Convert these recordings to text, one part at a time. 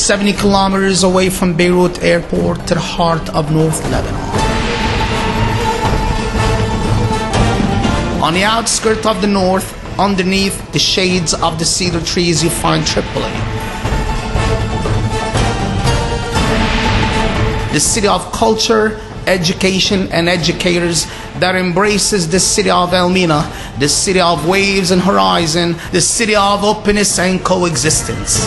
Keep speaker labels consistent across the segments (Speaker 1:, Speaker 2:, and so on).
Speaker 1: 70 kilometers away from Beirut airport to the heart of North Lebanon. On the outskirts of the north, underneath the shades of the cedar trees, you find Tripoli, the city of culture, education, and educators that embraces the city of El-MINA, the city of waves and horizon, the city of openness and coexistence.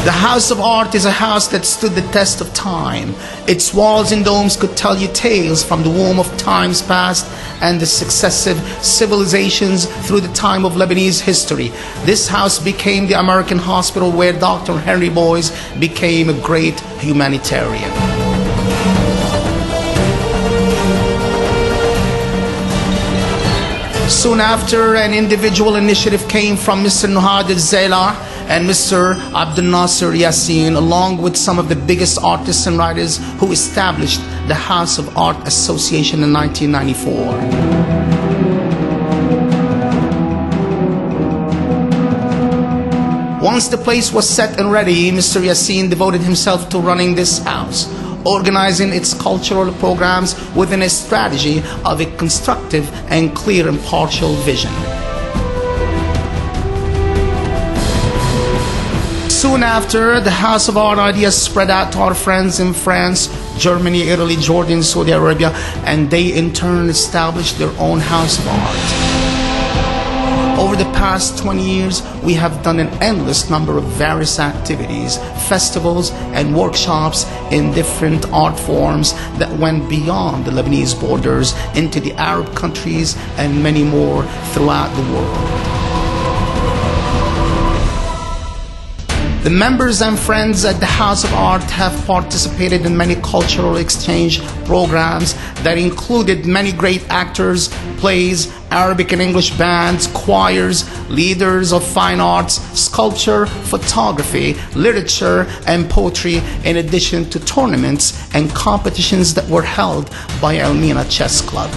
Speaker 1: The House of Art is a house that stood the test of time. Its walls and domes could tell you tales from the womb of times past and the successive civilizations through the time of Lebanese history. This house became the American hospital where Dr. Henry Boyce became a great humanitarian. Soon after, an individual initiative came from Mr. Nuhad al-Zayla and Mr. Abdel Nasser Yassin, along with some of the biggest artists and writers who established the House of Art Association in 1994. Once the place was set and ready, Mr. Yassin devoted himself to running this house, organizing its cultural programs within a strategy of a constructive and clear impartial vision. Soon after, the House of Art ideas spread out to our friends in France, Germany, Italy, Jordan, Saudi Arabia, and they in turn established their own House of Art. Over the past 20 years, we have done an endless number of various activities, festivals, and workshops in different art forms that went beyond the Lebanese borders into the Arab countries and many more throughout the world. The members and friends at the House of Art have participated in many cultural exchange programs that included many great actors, plays, Arabic and English bands, choirs, leaders of fine arts, sculpture, photography, literature, and poetry, in addition to tournaments and competitions that were held by El-MINA Chess Club.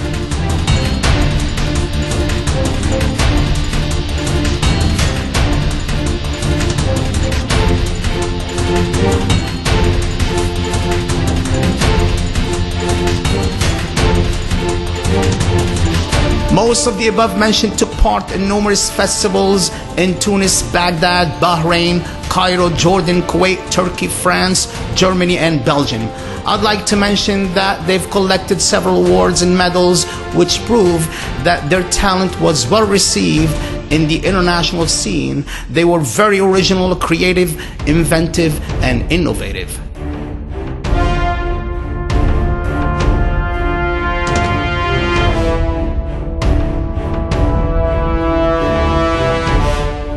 Speaker 1: Most of the above mentioned took part in numerous festivals in Tunis, Baghdad, Bahrain, Cairo, Jordan, Kuwait, Turkey, France, Germany, and Belgium. I'd like to mention that they've collected several awards and medals which prove that their talent was well received in the international scene. They were very original, creative, inventive, and innovative.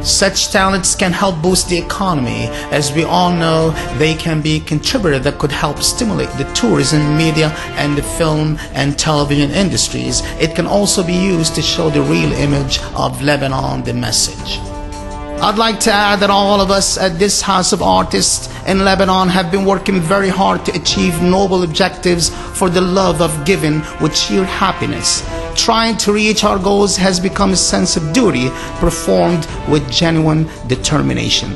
Speaker 1: Such talents can help boost the economy. As we all know, they can be a contributor that could help stimulate the tourism, media, and the film and television industries. It can also be used to show the real image of Lebanon, the message. I'd like to add that all of us at this House of Artists in Lebanon have been working very hard to achieve noble objectives for the love of giving with sheer happiness. Trying to reach our goals has become a sense of duty performed with genuine determination.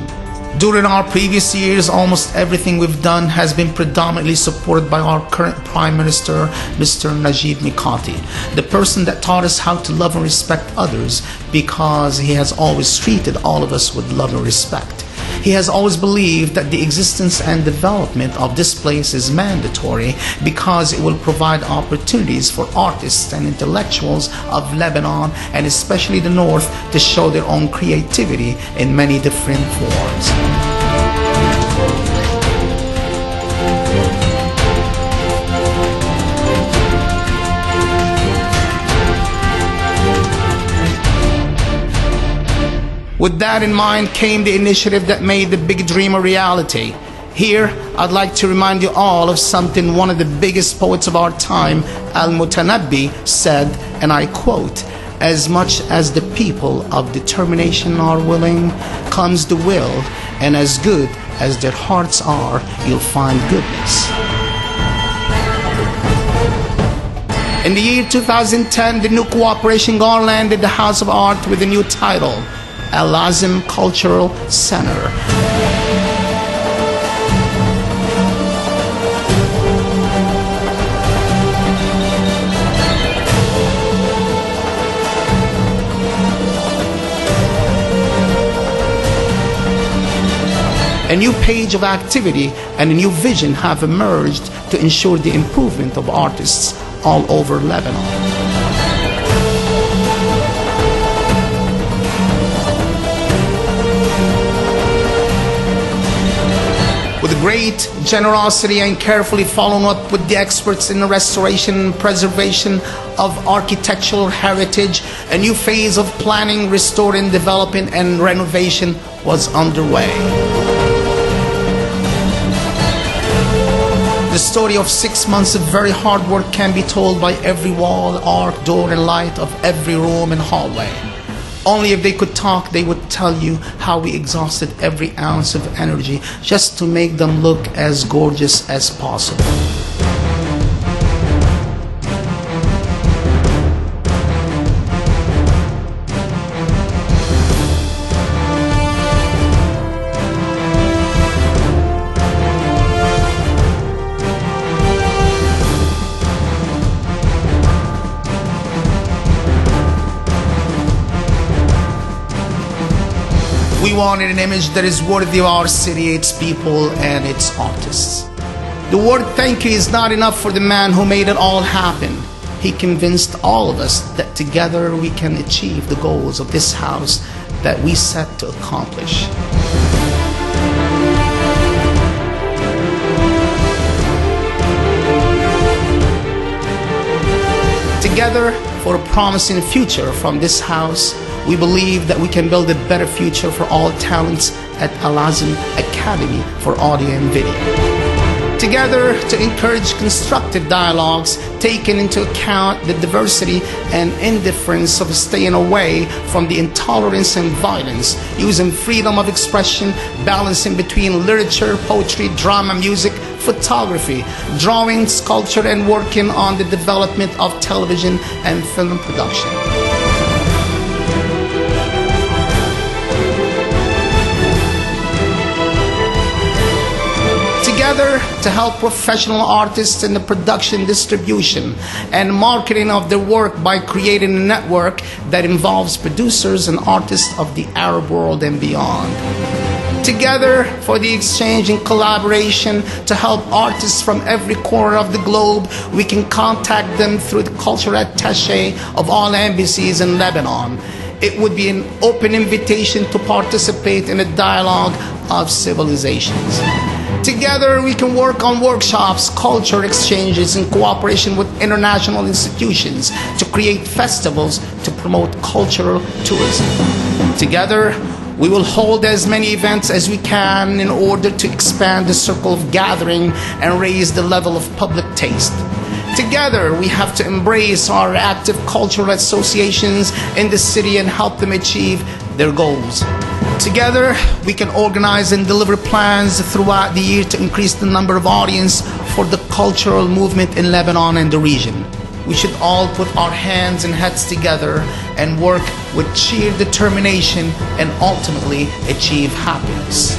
Speaker 1: During our previous years, almost everything we've done has been predominantly supported by our current Prime Minister, Mr. Najib Mikati, the person that taught us how to love and respect others, because he has always treated all of us with love and respect. He has always believed that the existence and development of this place is mandatory because it will provide opportunities for artists and intellectuals of Lebanon, and especially the North, to show their own creativity in many different forms. With that in mind came the initiative that made the big dream a reality. Here, I'd like to remind you all of something one of the biggest poets of our time, Al-Mutanabbi, said, and I quote, "As much as the people of determination are willing, comes the will, and as good as their hearts are, you'll find goodness." In the year 2010, the new cooperation garlanded the House of Art with a new title, El-Azm Cultural Center. A new page of activity and a new vision have emerged to ensure the improvement of artists all over Lebanon. With great generosity and carefully following up with the experts in the restoration and preservation of architectural heritage, a new phase of planning, restoring, development, and renovation was underway. The story of 6 months of very hard work can be told by every wall, arc, door, and light of every room and hallway. Only if they could talk, they would tell you how we exhausted every ounce of energy just to make them look as gorgeous as possible. We wanted an image that is worthy of our city, its people, and its artists. The word thank you is not enough for the man who made it all happen. He convinced all of us that together we can achieve the goals of this house that we set to accomplish. Together for a promising future from this house, we believe that we can build a better future for all talents at El-Azm Academy for Audio and Video. Together to encourage constructive dialogues, taking into account the diversity and indifference of staying away from the intolerance and violence, using freedom of expression, balancing between literature, poetry, drama, music, photography, drawing, sculpture, and working on the development of television and film production. Together to help professional artists in the production, distribution, and marketing of their work by creating a network that involves producers and artists of the Arab world and beyond. Together for the exchange and collaboration to help artists from every corner of the globe, we can contact them through the cultural attaché of all embassies in Lebanon. It would be an open invitation to participate in a dialogue of civilizations. Together, we can work on workshops, culture exchanges, in cooperation with international institutions to create festivals to promote cultural tourism. Together, we will hold as many events as we can in order to expand the circle of gathering and raise the level of public taste. Together, we have to embrace our active cultural associations in the city and help them achieve their goals. Together, we can organize and deliver plans throughout the year to increase the number of audience for the cultural movement in Lebanon and the region. We should all put our hands and heads together and work with sheer determination and ultimately achieve happiness.